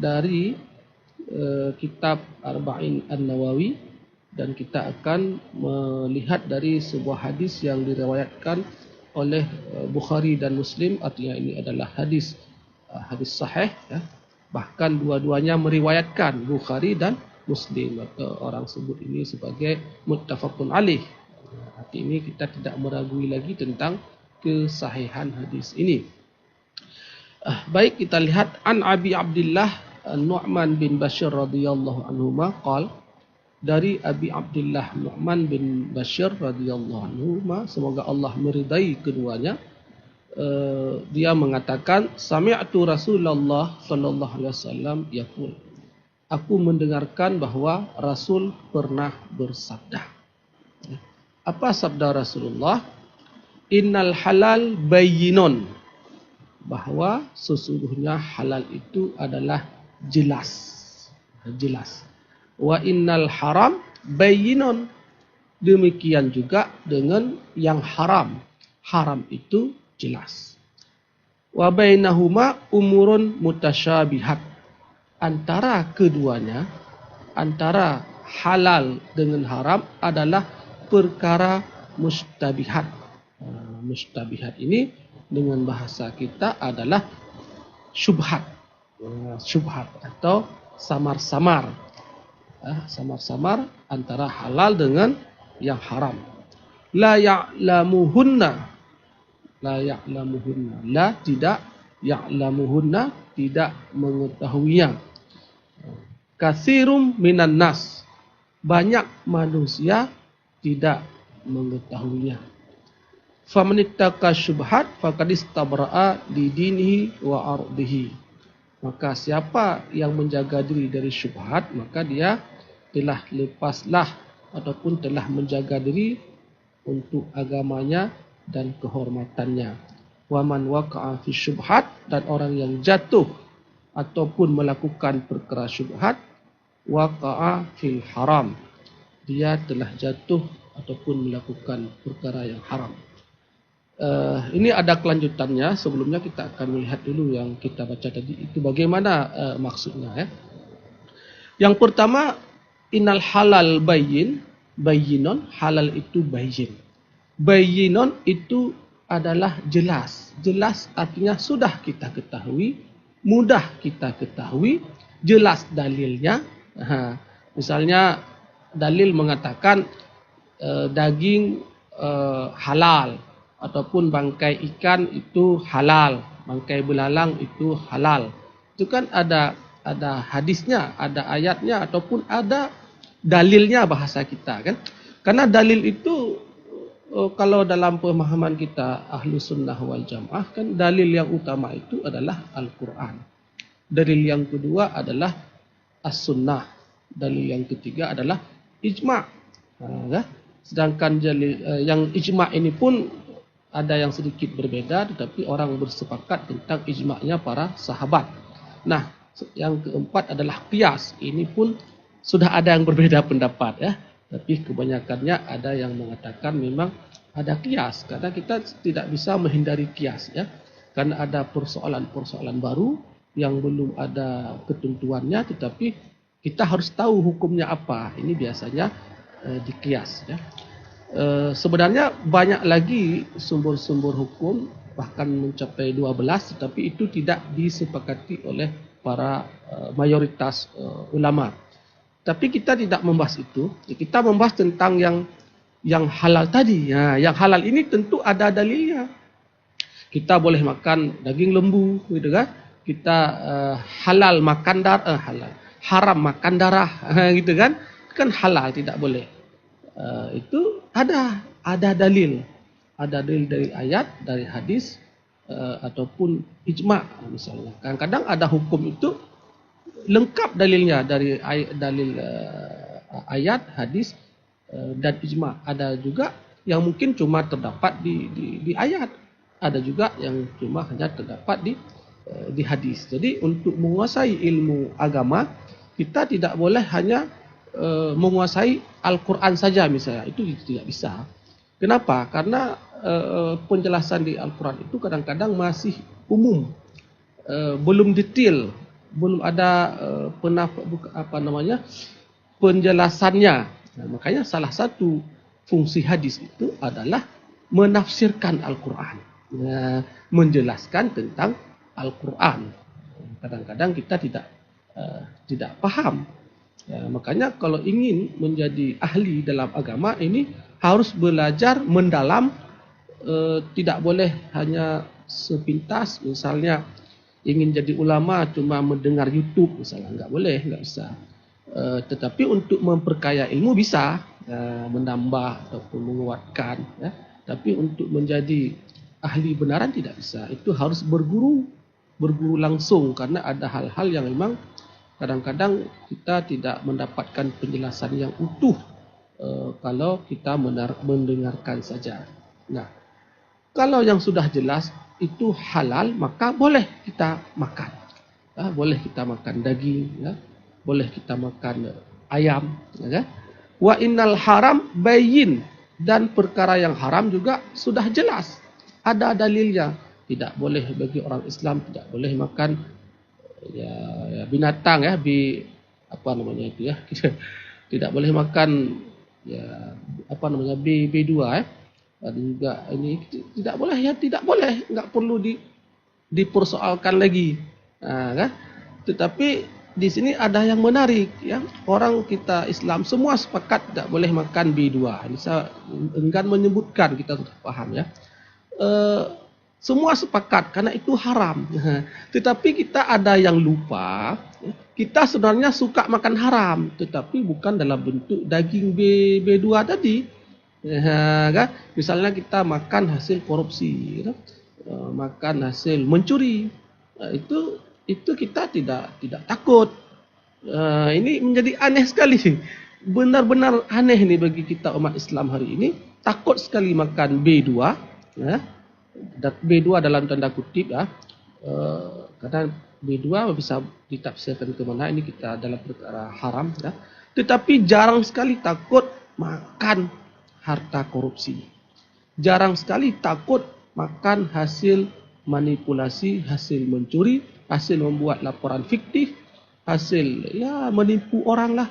dari kitab Arba'in An-Nawawi, dan kita akan melihat dari sebuah hadis yang diriwayatkan oleh Bukhari dan Muslim. Artinya ini adalah hadis sahih, ya. Bahkan dua-duanya meriwayatkan, Bukhari dan Muslim, atau orang sebut ini sebagai muttafaqun alaih. Arti ini kita tidak meragui lagi tentang kesahihan hadis ini. Baik, kita lihat an Abi Abdullah Nu'man bin Bashir radhiyallahu anhuma qala, dari Abi Abdullah Nu'man bin Bashir radhiyallahu anhuma, semoga Allah meridai keduanya, dia mengatakan, sami'tu Rasulullah sallallahu alaihi wasallam yaqul, aku mendengarkan bahwa Rasul pernah bersabda. Apa sabda Rasulullah? Innal halal bayyinun, bahwa sesungguhnya halal itu adalah jelas. Wa innal haram bayyinun, demikian juga dengan yang haram. Haram itu jelas. Wa bainahuma umurun mutasyabihat, antara keduanya, antara halal dengan haram adalah perkara mustabihat. Mustabihat ini dengan bahasa kita adalah syubhat. Syubhat atau samar-samar. Samar-samar antara halal dengan yang haram. La ya'lamuhunna. La tidak, ya'lamuhunna tidak mengetahuinya. Katsirum minan nas, banyak manusia tidak mengetahuinya. Famanittaka syubhat faqad istabra'a li dinihi wa ardihi, maka siapa yang menjaga diri dari syubhat, maka dia telah lepaslah ataupun telah menjaga diri untuk agamanya dan kehormatannya. Wa man waqa'a fi syubhat, dan orang yang jatuh ataupun melakukan perkara syubhat, waqa'a fil haram, dia telah jatuh ataupun melakukan perkara yang haram. Ini ada kelanjutannya. Sebelumnya kita akan melihat dulu yang kita baca tadi itu bagaimana maksudnya, ya. Yang pertama, innal halal bayyinun, halal itu bayyin. Bayyinun itu adalah jelas. Jelas artinya sudah kita ketahui, mudah kita ketahui, jelas dalilnya. Misalnya dalil mengatakan daging halal, ataupun bangkai ikan itu halal, bangkai belalang itu halal. Itu kan ada hadisnya, ada ayatnya, ataupun ada dalilnya bahasa kita, kan? Karena dalil itu kalau dalam pemahaman kita ahlu sunnah wal jamaah, kan dalil yang utama itu adalah Al-Quran. Dalil yang kedua adalah as-sunnah. Dalil yang ketiga adalah ijma'. Sedangkan yang ijma' ini pun ada yang sedikit berbeda, tetapi orang bersepakat tentang ijma'nya para sahabat. Nah, yang keempat adalah qiyas. Ini pun sudah ada yang berbeda pendapat, ya. Tapi kebanyakannya ada yang mengatakan memang ada qiyas, karena kita tidak bisa menghindari qiyas, ya. Karena ada persoalan-persoalan baru yang belum ada ketentuannya, tetapi kita harus tahu hukumnya apa. Ini biasanya di qiyas, ya. Sebenarnya banyak lagi sumber-sumber hukum, bahkan mencapai 12, tetapi itu tidak disepakati oleh para mayoritas ulama. Tapi kita tidak membahas itu. Kita membahas tentang yang halal tadi. Ya, yang halal ini tentu ada dalilnya. Kita boleh makan daging lembu, gitu kan? Kita halal makan darah, haram makan darah, gitu kan? Kan halal, tidak boleh. Itu ada dalil dari ayat, dari hadis, ataupun ijma' misalnya. Kadang-kadang ada hukum itu lengkap dalilnya dari dalil ayat, hadis, dan ijma'. Ada juga yang mungkin cuma terdapat di ayat, ada juga yang cuma hanya terdapat di hadis. Jadi untuk menguasai ilmu agama, kita tidak boleh hanya menguasai Al-Quran saja misalnya, itu tidak bisa. Kenapa? Karena penjelasan di Al-Quran itu kadang-kadang masih umum, belum detail, belum ada penjelasannya. Nah, makanya salah satu fungsi hadis itu adalah menafsirkan Al-Quran, menjelaskan tentang Al-Quran. Kadang-kadang kita tidak paham. Ya, makanya kalau ingin menjadi ahli dalam agama ini harus belajar mendalam, tidak boleh hanya sepintas. Misalnya ingin jadi ulama cuma mendengar YouTube misalnya, nggak bisa. Tetapi untuk memperkaya ilmu bisa, menambah ataupun menguatkan. Ya. Tapi untuk menjadi ahli benaran tidak bisa. Itu harus berguru langsung, karena ada hal-hal yang memang kadang-kadang kita tidak mendapatkan penjelasan yang utuh kalau kita mendengarkan saja. Nah, kalau yang sudah jelas itu halal, maka boleh kita makan. Boleh kita makan daging, ya. Boleh kita makan ayam. Ya. Wa innal haram bayyin, dan perkara yang haram juga sudah jelas. Ada dalilnya. Tidak boleh bagi orang Islam, tidak boleh makan ya binatang, ya, tidak boleh makan B2, ya. Dan juga ini tidak boleh, ya tidak boleh, nggak perlu dipersoalkan lagi. Kan? Tetapi di sini ada yang menarik, ya. Orang kita Islam semua sepakat tidak boleh makan B2. Bisa enggan menyebutkan, kita sudah paham, ya. Semua sepakat karena itu haram. Tetapi kita ada yang lupa, kita sebenarnya suka makan haram, tetapi bukan dalam bentuk daging B2 tadi. Kan? Misalnya kita makan hasil korupsi, makan hasil mencuri, itu kita tidak takut. Ini menjadi aneh sekali, benar-benar aneh ini bagi kita umat Islam hari ini, takut sekali makan B2. Ya. B2 dalam tanda kutip, ya. Karena B2 bisa ditafsirkan ke mana, ini kita dalam perkara haram, ya. Tetapi jarang sekali takut makan harta korupsi, jarang sekali takut makan hasil manipulasi, hasil mencuri, hasil membuat laporan fiktif, hasil ya menipu orang lah.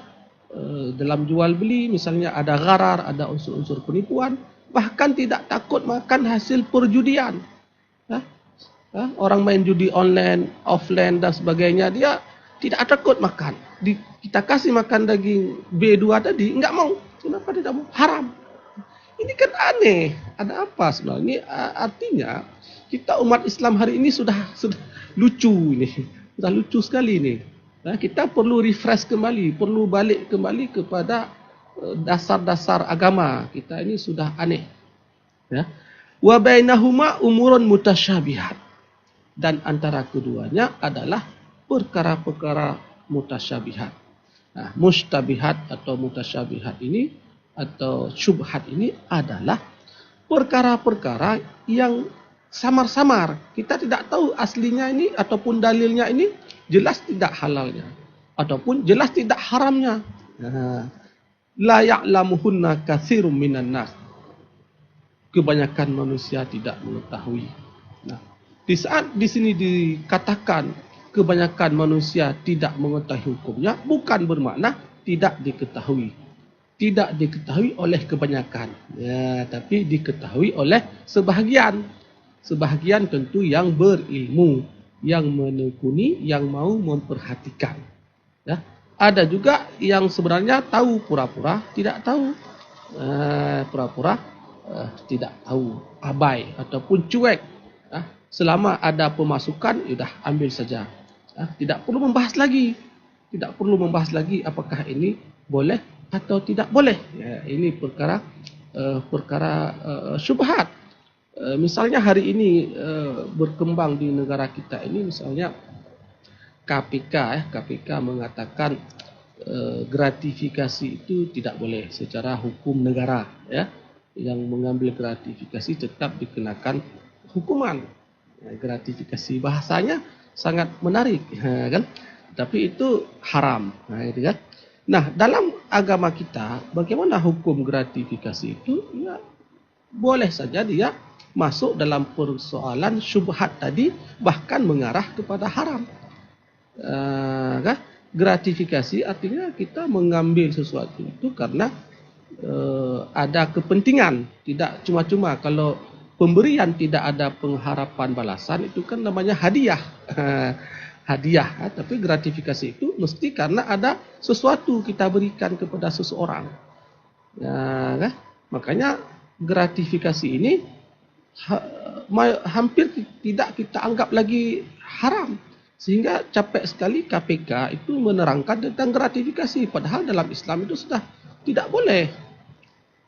Dalam jual beli misalnya ada gharar, ada unsur-unsur penipuan. Bahkan tidak takut makan hasil perjudian. Orang main judi online, offline dan sebagainya, dia tidak takut makan. Kita kasih makan daging B2 tadi, enggak mau. Kenapa tidak mau? Haram. Ini kan aneh. Ada apa sebenarnya? Ini artinya kita umat Islam hari ini sudah lucu ini. Sudah lucu sekali ini. Kita perlu refresh kembali, perlu balik kembali kepada dasar-dasar agama. Kita ini sudah aneh. Ya. Wa bainahuma umurun mutasyabihat. Dan antara keduanya adalah perkara-perkara mutasyabihat. Nah, mustabihat atau mutasyabihat ini atau syubhat ini adalah perkara-perkara yang samar-samar. Kita tidak tahu aslinya ini ataupun dalilnya ini jelas tidak halalnya ataupun jelas tidak haramnya. La ya'lamuhunna katsirun minan nas. Kebanyakan manusia tidak mengetahui. Nah, di saat di sini dikatakan kebanyakan manusia tidak mengetahui hukumnya, bukan bermakna tidak diketahui. Tidak diketahui oleh kebanyakan, ya, tapi diketahui oleh sebahagian. Sebahagian tentu yang berilmu, yang menekuni, yang mau memperhatikan. Ya. Ada juga yang sebenarnya tahu, pura-pura tidak tahu. Pura-pura tidak tahu, abai ataupun cuek. Selama ada pemasukan, sudah ambil saja. Tidak perlu membahas lagi. Tidak perlu membahas lagi apakah ini boleh atau tidak boleh. Ya, ini perkara syubhat. Misalnya hari ini berkembang di negara kita ini, misalnya KPK mengatakan gratifikasi itu tidak boleh secara hukum negara, ya. Yang mengambil gratifikasi tetap dikenakan hukuman. Ya, gratifikasi bahasanya sangat menarik, kan? Tapi itu haram, gitu kan? Nah, dalam agama kita, bagaimana hukum gratifikasi itu? Ya, boleh saja dia masuk dalam persoalan syubhat tadi, bahkan mengarah kepada haram. Kan? Gratifikasi artinya kita mengambil sesuatu itu karena ada kepentingan, tidak cuma-cuma. Kalau pemberian tidak ada pengharapan balasan, itu kan namanya hadiah. Hadiah, tapi gratifikasi itu mesti karena ada sesuatu kita berikan kepada seseorang. Ya, kan? Makanya gratifikasi ini hampir tidak kita anggap lagi haram. Sehingga capek sekali KPK itu menerangkan tentang gratifikasi. Padahal dalam Islam itu sudah tidak boleh.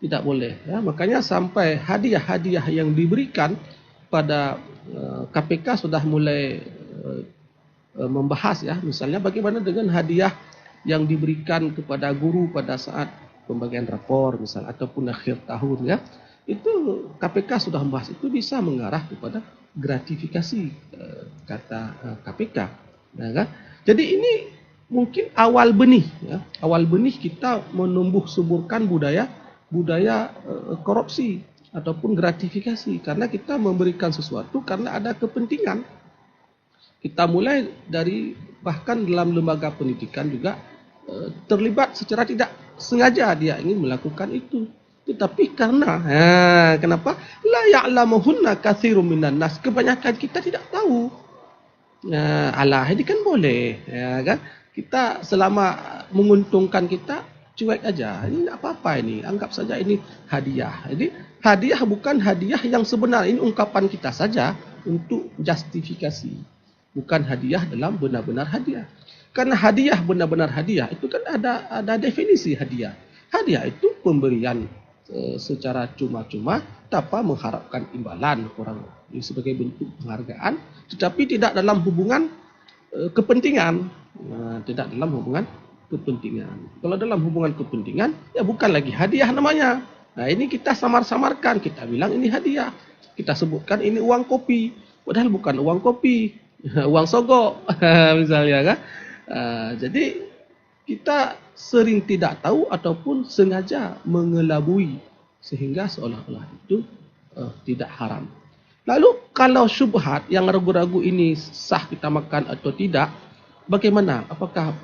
Tidak boleh. Ya, makanya sampai hadiah-hadiah yang diberikan pada KPK sudah mulai membahas ya. Misalnya bagaimana dengan hadiah yang diberikan kepada guru pada saat pembagian rapor misalnya ataupun akhir tahun ya. Itu KPK sudah membahas, itu bisa mengarah kepada gratifikasi kata KPK. Ya, kan? Jadi ini mungkin awal benih ya. Awal benih kita menumbuh suburkan budaya korupsi ataupun gratifikasi karena kita memberikan sesuatu karena ada kepentingan. Kita mulai dari bahkan dalam lembaga pendidikan juga terlibat secara tidak sengaja dia ingin melakukan itu. Tetapi karena kenapa? La ya'lamuhunna katsirun minan nas. Kebanyakan kita tidak tahu. Alah, ini kan boleh, ya kan? Kita selama menguntungkan kita cuek aja. Ini enggak apa-apa ini. Anggap saja ini hadiah. Jadi hadiah bukan hadiah yang sebenar. Ini ungkapan kita saja untuk justifikasi. Bukan hadiah dalam benar-benar hadiah. Karena hadiah benar-benar hadiah itu kan ada definisi hadiah. Hadiah itu pemberian secara cuma-cuma tanpa mengharapkan imbalan orang sebagai bentuk penghargaan, tetapi tidak dalam hubungan kepentingan. Tidak dalam hubungan kepentingan. Kalau dalam hubungan kepentingan, ya bukan lagi hadiah namanya. Nah, ini kita samar-samarkan, kita bilang ini hadiah. Kita sebutkan ini uang kopi, padahal bukan uang kopi, uang sogok misalnya kan. Jadi kita sering tidak tahu ataupun sengaja mengelabui sehingga seolah-olah itu tidak haram. Lalu kalau syubhat yang ragu-ragu ini sah kita makan atau tidak, bagaimana? Apakah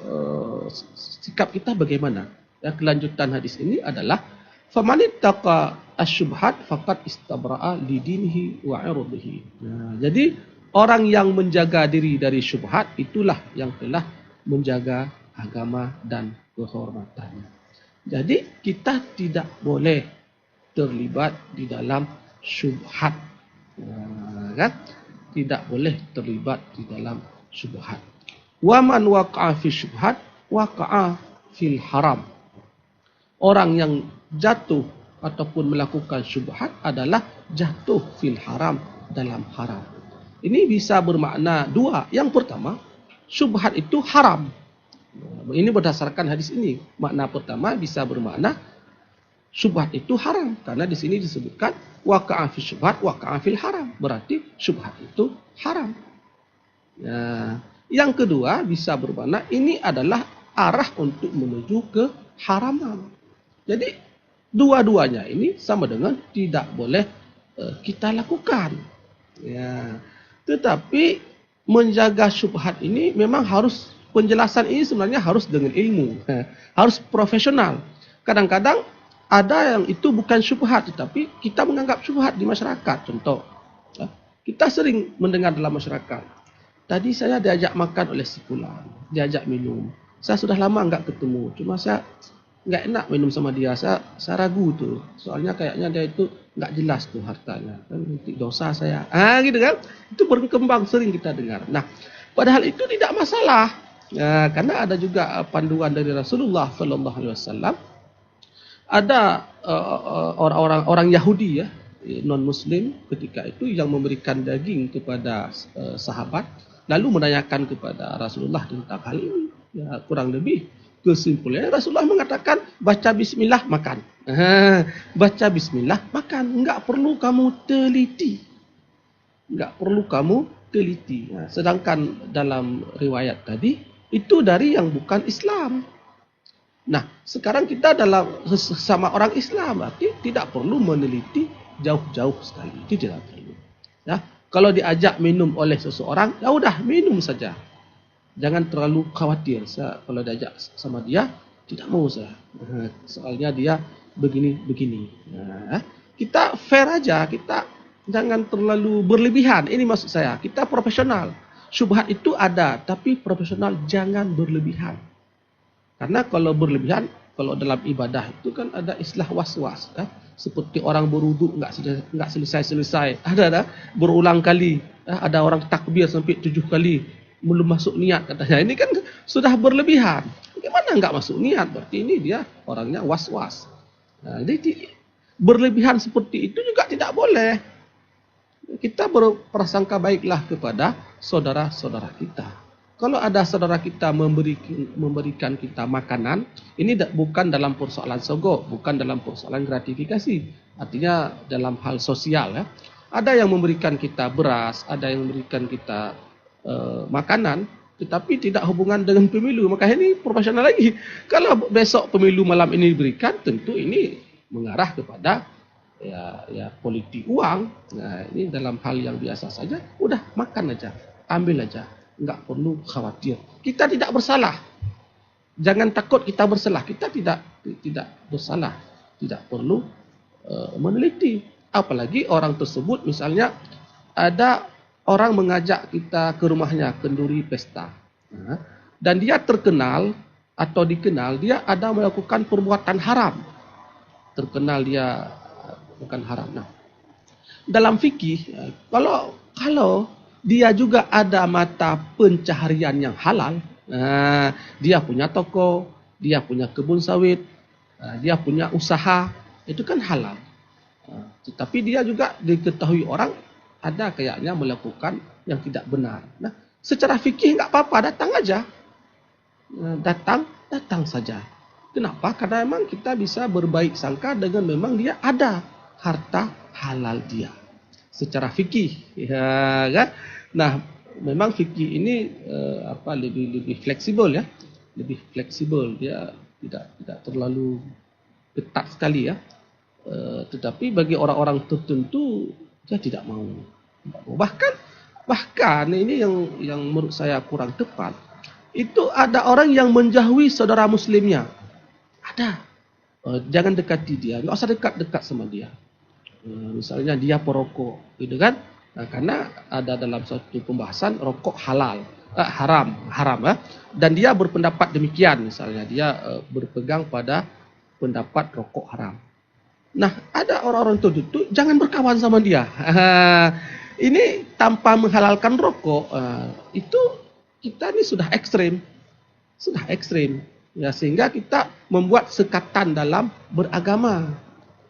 sikap kita bagaimana? Ya, kelanjutan hadis ini adalah famanittaqa asyubhat faqad istabra'a lidinihi wa 'irdihi. Nah, jadi orang yang menjaga diri dari syubhat itulah yang telah menjaga agama dan kehormatannya. Jadi kita tidak boleh terlibat di dalam syubhat. Kan? Tidak boleh terlibat di dalam syubhat. Wa man waqa'a fi syubhat waqa'a fil haram. Orang yang jatuh ataupun melakukan syubhat adalah jatuh fil haram, dalam haram. Ini bisa bermakna dua. Yang pertama, syubhat itu haram. Ini berdasarkan hadis ini. Makna pertama bisa bermakna syubhat itu haram. Karena di sini disebutkan waqa'a fi syubhat waqa'a fil haram. Berarti syubhat itu haram. Ya. Yang kedua bisa bermakna ini adalah arah untuk menuju ke haraman. Jadi dua-duanya ini sama dengan tidak boleh kita lakukan. Ya. Tetapi menjaga syubhat ini memang harus, penjelasan ini sebenarnya harus dengan ilmu, harus profesional. Kadang-kadang ada yang itu bukan syubhat, tetapi kita menganggap syubhat di masyarakat. Contoh, kita sering mendengar dalam masyarakat, tadi saya diajak makan oleh si fulan, diajak minum. Saya sudah lama enggak ketemu, cuma saya enggak enak minum sama dia. Saya ragu tuh, soalnya kayaknya dia itu enggak jelas tuh hartanya, kan nanti dosa saya. Gitu kan? Itu berkembang sering kita dengar. Nah, padahal itu tidak masalah. Ya, karena ada juga panduan dari Rasulullah sallallahu alaihi wasallam. Ada orang Yahudi ya, non muslim ketika itu yang memberikan daging kepada sahabat, lalu menanyakan kepada Rasulullah tentang hal ini. Ya, kurang lebih kesimpulannya Rasulullah mengatakan baca bismillah makan. Baca bismillah makan, enggak perlu kamu teliti. Enggak perlu kamu teliti. Nah, sedangkan dalam riwayat tadi itu dari yang bukan Islam. Nah, sekarang kita dalam sesama orang Islam, berarti tidak perlu meneliti jauh-jauh sekali. Itu tidak perlu. Ya, kalau diajak minum oleh seseorang, ya udah minum saja. Jangan terlalu khawatir. Saya kalau diajak sama dia tidak mau saya. Soalnya dia begini. Nah, kita fair aja, kita jangan terlalu berlebihan. Ini maksud saya. Kita profesional. Syubhat itu ada, tapi profesional jangan berlebihan. Karena kalau berlebihan, kalau dalam ibadah itu kan ada istilah was-was, seperti orang berwudu nggak selesai. Ada berulang kali. Ada orang takbir sampai 7 kali belum masuk niat katanya. Ini kan sudah berlebihan. Bagaimana nggak masuk niat? Berarti ini dia orangnya was-was. Nah, jadi berlebihan seperti itu juga tidak boleh. Kita berprasangka baiklah kepada saudara-saudara kita. Kalau ada saudara kita memberikan kita makanan, ini bukan dalam persoalan sogok, bukan dalam persoalan gratifikasi. Artinya dalam hal sosial ya. Ada yang memberikan kita beras, ada yang memberikan kita makanan, tetapi tidak hubungan dengan pemilu. Maka ini profesional lagi. Kalau besok pemilu malam ini diberikan, tentu ini mengarah kepada ya politik uang. Nah, ini dalam hal yang biasa saja, udah makan aja, ambil aja, nggak perlu khawatir. Kita tidak bersalah. Jangan takut kita bersalah. Kita tidak bersalah. Tidak perlu meneliti. Apalagi orang tersebut misalnya ada orang mengajak kita ke rumahnya kenduri pesta. Nah, dan dia terkenal atau dikenal dia ada melakukan perbuatan haram. Terkenal dia bukan haram. Nah, dalam fikih kalau dia juga ada mata pencaharian yang halal, dia punya toko, dia punya kebun sawit, dia punya usaha, itu kan halal. Tetapi dia juga diketahui orang ada kayaknya melakukan yang tidak benar. Nah, secara fikih nggak apa-apa, datang aja, datang saja. Kenapa? Karena memang kita bisa berbaik sangka dengan memang dia ada harta halal dia secara fikih, ya kan? Nah, memang fikih ini lebih fleksibel ya, lebih fleksibel, dia tidak terlalu ketat sekali ya. Tetapi bagi orang-orang tertentu dia tidak mau. Bahkan ini yang menurut saya kurang tepat. Itu ada orang yang menjauhi saudara muslimnya. Ada. Jangan dekati dia, nggak usah dekat-dekat sama dia. Misalnya dia perokok, gitu kan? Nah, karena ada dalam suatu pembahasan rokok haram ya. Dan dia berpendapat demikian, misalnya dia berpegang pada pendapat rokok haram. Nah, ada orang-orang tertentu jangan berkawan sama dia. Ini tanpa menghalalkan rokok, itu kita ini sudah ekstrim, ya, sehingga kita membuat sekatan dalam beragama.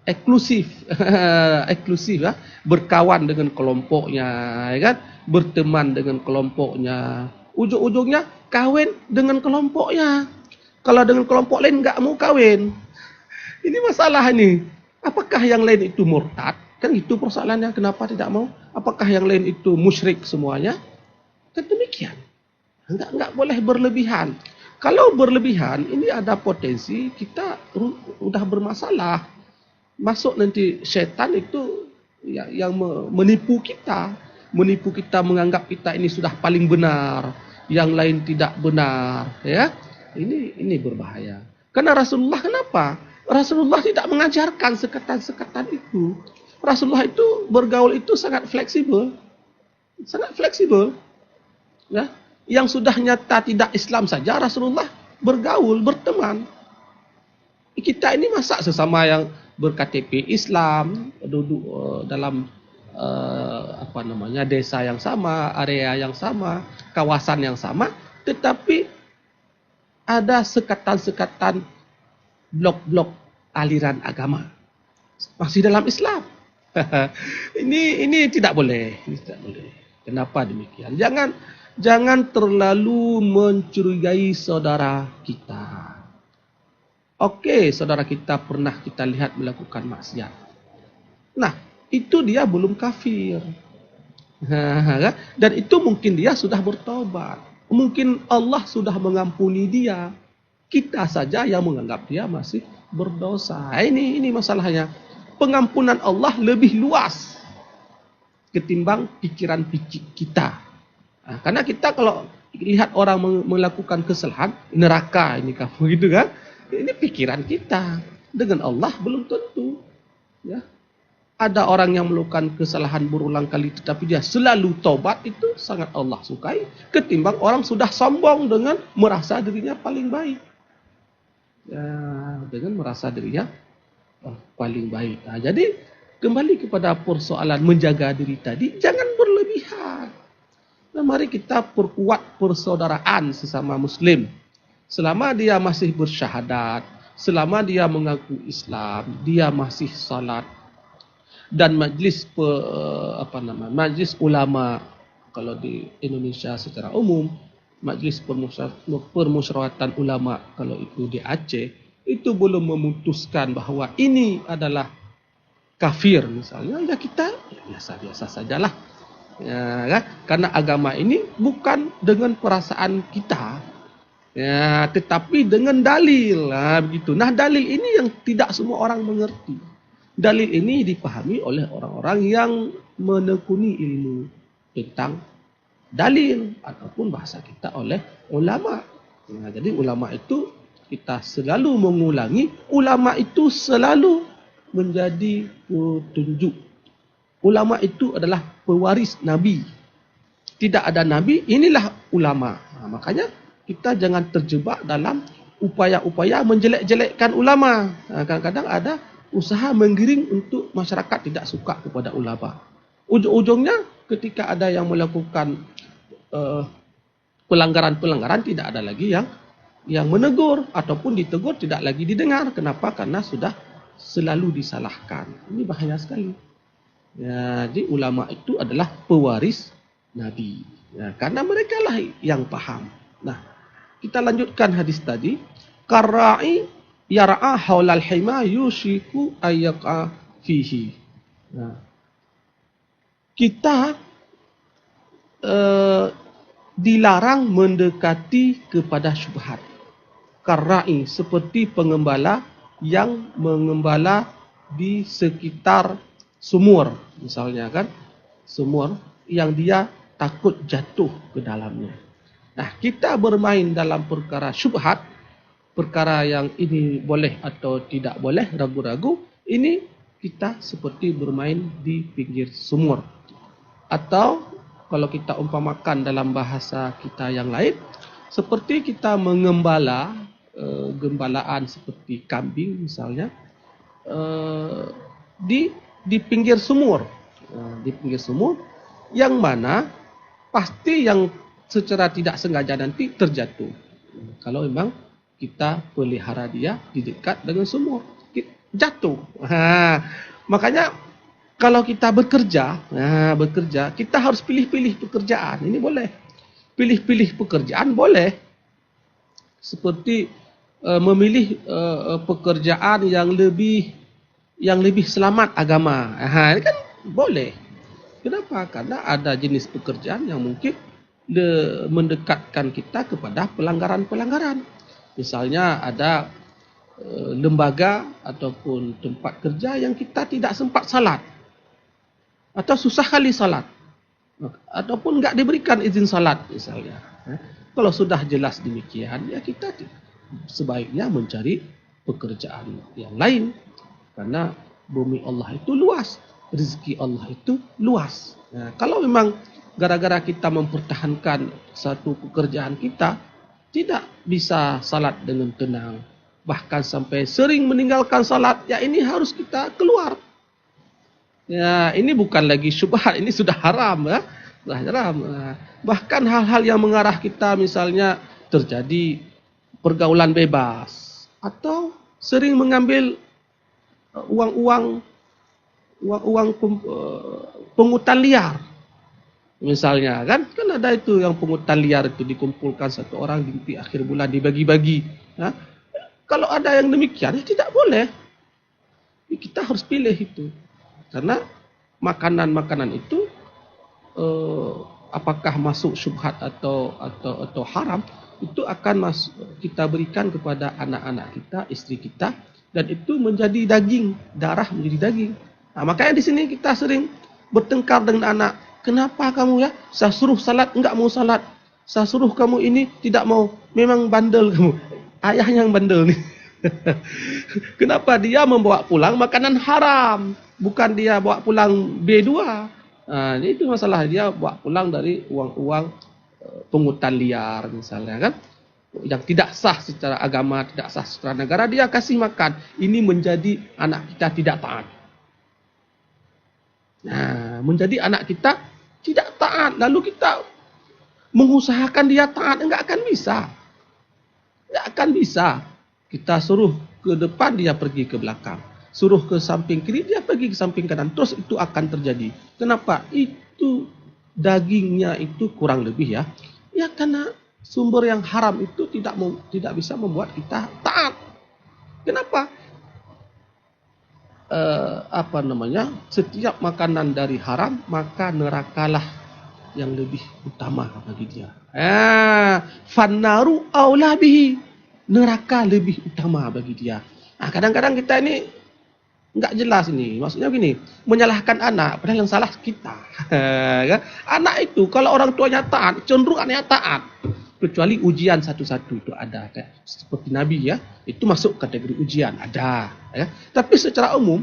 Eksklusif ya, berkawan dengan kelompoknya, ya kan? Berteman dengan kelompoknya, ujung-ujungnya kawin dengan kelompoknya. Kalau dengan kelompok lain nggak mau kawin, ini masalah ini. Apakah yang lain itu murtad? Kan itu persoalannya, kenapa tidak mau? Apakah yang lain itu musyrik semuanya? Kan demikian. Nggak boleh berlebihan. Kalau berlebihan, ini ada potensi kita udah bermasalah. Masuk nanti setan itu yang menipu kita menganggap kita ini sudah paling benar, yang lain tidak benar, ya. Ini berbahaya. Karena Rasulullah, kenapa? Rasulullah tidak mengajarkan sekatan-sekatan itu. Rasulullah itu bergaul itu sangat fleksibel. Ya. Yang sudah nyata tidak Islam saja Rasulullah bergaul, berteman. Kita ini masa sesama yang berKTP Islam, duduk dalam desa yang sama, area yang sama, kawasan yang sama, tetapi ada sekatan-sekatan blok-blok aliran agama masih dalam Islam. Ini tidak boleh. Kenapa demikian? Jangan terlalu mencurigai saudara kita. Oke, saudara kita pernah kita lihat melakukan maksiat. Nah, itu dia belum kafir. Dan itu mungkin dia sudah bertobat. Mungkin Allah sudah mengampuni dia. Kita saja yang menganggap dia masih berdosa. Ini masalahnya. Pengampunan Allah lebih luas ketimbang pikiran kita. Nah, karena kita kalau lihat orang melakukan kesalahan, neraka ini kamu gitu kan. Ini pikiran kita. Dengan Allah belum tentu. Ya. Ada orang yang melakukan kesalahan berulang kali tetapi dia selalu taubat, itu sangat Allah sukai ketimbang orang sudah sombong dengan merasa dirinya paling baik. Ya, dengan merasa dirinya paling baik. Nah, jadi kembali kepada persoalan menjaga diri tadi, jangan berlebihan. Nah, mari kita perkuat persaudaraan sesama muslim. Selama dia masih bersyahadat, selama dia mengaku Islam, dia masih salat, dan majlis majlis ulama kalau di Indonesia secara umum, majlis permusyawaratan ulama kalau itu di Aceh, itu belum memutuskan bahwa ini adalah kafir misalnya, ya kita biasa-biasa sajalah. Ya, kan? Karena agama ini bukan dengan perasaan kita, ya, tetapi dengan dalil. Nah, begitu. Nah, dalil ini yang tidak semua orang mengerti. Dalil ini dipahami oleh orang-orang yang menekuni ilmu tentang dalil ataupun bahasa kita oleh ulama. Nah, jadi ulama itu kita selalu mengulangi, ulama itu selalu menjadi petunjuk. Ulama itu adalah pewaris Nabi. Tidak ada Nabi, inilah ulama. Nah, makanya kita jangan terjebak dalam upaya-upaya menjelek-jelekkan ulama. Nah, kadang-kadang ada usaha menggiring untuk masyarakat tidak suka kepada ulama. Ujung-ujungnya ketika ada yang melakukan pelanggaran-pelanggaran, tidak ada lagi yang menegur, ataupun ditegur tidak lagi didengar. Kenapa? Karena sudah selalu disalahkan. Ini bahaya sekali. Ya, jadi ulama itu adalah pewaris Nabi. Ya, karena mereka lah yang paham. Nah, kita lanjutkan hadis tadi. Karra'i yar'a haulal hima yushiku ayyaqa fihi. Nah, kita dilarang mendekati kepada syubhat. Karra'i seperti pengembala yang mengembala di sekitar sumur, misalnya kan, sumur yang dia takut jatuh ke dalamnya. Nah, kita bermain dalam perkara syubhat, perkara yang ini boleh atau tidak boleh, ragu-ragu, ini kita seperti bermain di pinggir sumur. Atau kalau kita umpamakan dalam bahasa kita yang lain, seperti kita mengembala gembalaan seperti kambing misalnya di pinggir sumur. Di pinggir sumur yang mana pasti yang secara tidak sengaja nanti terjatuh. Kalau memang kita pelihara dia di dekat dengan sumur, jatuh. Makanya kalau kita bekerja, kita harus pilih-pilih pekerjaan. Ini boleh. Pilih-pilih pekerjaan boleh. Seperti memilih pekerjaan yang lebih selamat agama. Ini kan boleh. Kenapa? Karena ada jenis pekerjaan yang mungkin mendekatkan kita kepada pelanggaran-pelanggaran. Misalnya ada lembaga ataupun tempat kerja yang kita tidak sempat salat, atau susah kali salat, ataupun enggak diberikan izin salat misalnya. Kalau sudah jelas demikian, ya kita sebaiknya mencari pekerjaan yang lain, karena bumi Allah itu luas, rezeki Allah itu luas. Nah, kalau memang gara-gara kita mempertahankan satu pekerjaan kita tidak bisa salat dengan tenang, bahkan sampai sering meninggalkan salat, ya ini harus kita keluar. Ya, ini bukan lagi syubhat, ini sudah haram, ya. Sudah haram. Bahkan hal-hal yang mengarah kita, misalnya terjadi pergaulan bebas, atau sering mengambil uang pungutan liar. Misalnya kan ada itu yang pungutan liar itu dikumpulkan satu orang di akhir bulan dibagi-bagi. Nah, kalau ada yang demikian, ya tidak boleh. Kita harus pilih itu, karena makanan-makanan itu apakah masuk syubhat atau haram, itu akan kita berikan kepada anak-anak kita, istri kita, dan itu menjadi daging, darah menjadi daging. Nah, makanya di sini kita sering bertengkar dengan anak. Kenapa kamu ya? Saya suruh salat, enggak mau salat. Saya suruh kamu ini tidak mau. Memang bandel kamu. Ayahnya yang bandel nih. Kenapa dia membawa pulang makanan haram? Bukan dia bawa pulang B2. Itu masalah, dia bawa pulang dari uang-uang pungutan liar misalnya kan. Yang tidak sah secara agama, tidak sah secara negara, dia kasih makan. Ini menjadi anak kita tidak taat. Nah, menjadi anak kita tidak taat. Lalu kita mengusahakan dia taat, enggak akan bisa. Enggak akan bisa. Kita suruh ke depan, dia pergi ke belakang. Suruh ke samping kiri, dia pergi ke samping kanan. Terus itu akan terjadi. Kenapa? Itu dagingnya itu kurang lebih ya. Ya karena sumber yang haram itu tidak bisa membuat kita taat. Kenapa? Setiap makanan dari haram, maka nerakalah yang lebih utama bagi dia. Fannaru aula bihi. Neraka lebih utama bagi dia. Kadang-kadang kita ini enggak jelas ini. Maksudnya begini, menyalahkan anak, padahal yang salah kita. Anak itu kalau orang tuanya taat, cenderung anaknya taat. Kecuali ujian satu-satu itu ada. Seperti Nabi ya, itu masuk kategori ujian, ada. Tapi secara umum,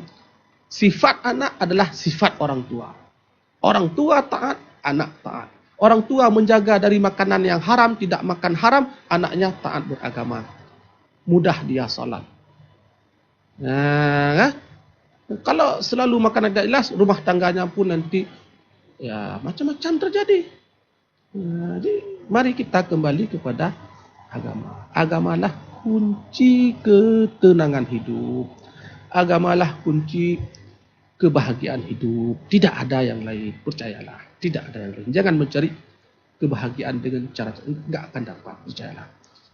sifat anak adalah sifat orang tua. Orang tua taat, anak taat. Orang tua menjaga dari makanan yang haram, tidak makan haram, anaknya taat beragama. Mudah dia salat. Kalau selalu makanan tidak jelas, rumah tangganya pun nanti ya macam-macam terjadi. Jadi mari kita kembali kepada agama. Agamalah kunci ketenangan hidup. Agamalah kunci kebahagiaan hidup. Tidak ada yang lain, percayalah. Tidak ada yang lain. Jangan mencari kebahagiaan dengan cara enggak akan dapat, percayalah.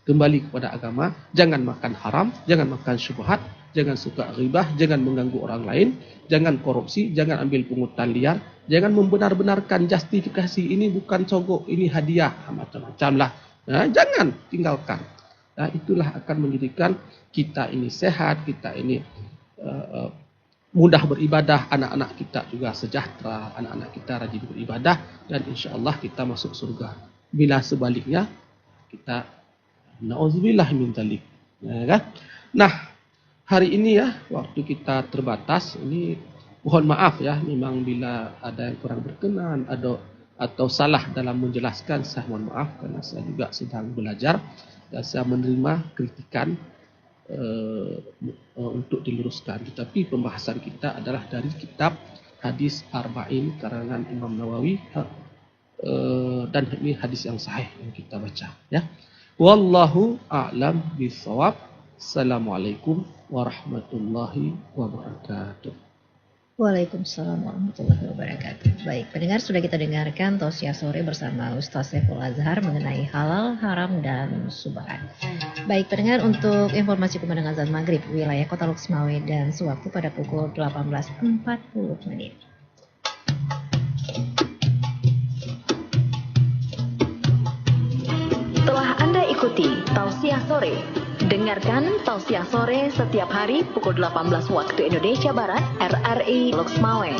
Kembali kepada agama, jangan makan haram, jangan makan syubhat, jangan suka ghibah, jangan mengganggu orang lain, jangan korupsi, jangan ambil pungutan liar, jangan membenar-benarkan justifikasi ini bukan sogok, ini hadiah, macam-macam lah. Jangan tinggalkan. Itulah akan menjadikan kita ini sehat, kita ini mudah beribadah, anak-anak kita juga sejahtera, anak-anak kita rajin beribadah, dan insya-Allah kita masuk surga. Bila sebaliknya, kita na'udzubillah min dzalik. Nah, hari ini ya, waktu kita terbatas, ini mohon maaf ya, memang bila ada yang kurang berkenan atau salah dalam menjelaskan, saya mohon maaf karena saya juga sedang belajar dan saya menerima kritikan untuk diluruskan. Tetapi pembahasan kita adalah dari kitab Hadis Arba'in karangan Imam Nawawi, dan ini hadis yang sahih yang kita baca ya. Wallahu a'lam bishawab. Assalamualaikum warahmatullahi wabarakatuh. Waalaikumsalam warahmatullahi wabarakatuh. Baik, pendengar, sudah kita dengarkan Tausiah Sore bersama Ustaz Saiful Azhar mengenai halal, haram, dan subhat. Baik, pendengar, untuk informasi kumandang azan maghrib wilayah Kota Loksmawe dan sewaktu pada pukul 18.40. Telah Anda ikuti Tausiah Sore. Dengarkan Tausiah Sore setiap hari pukul 18 waktu Indonesia Barat, RRI Loksmawe.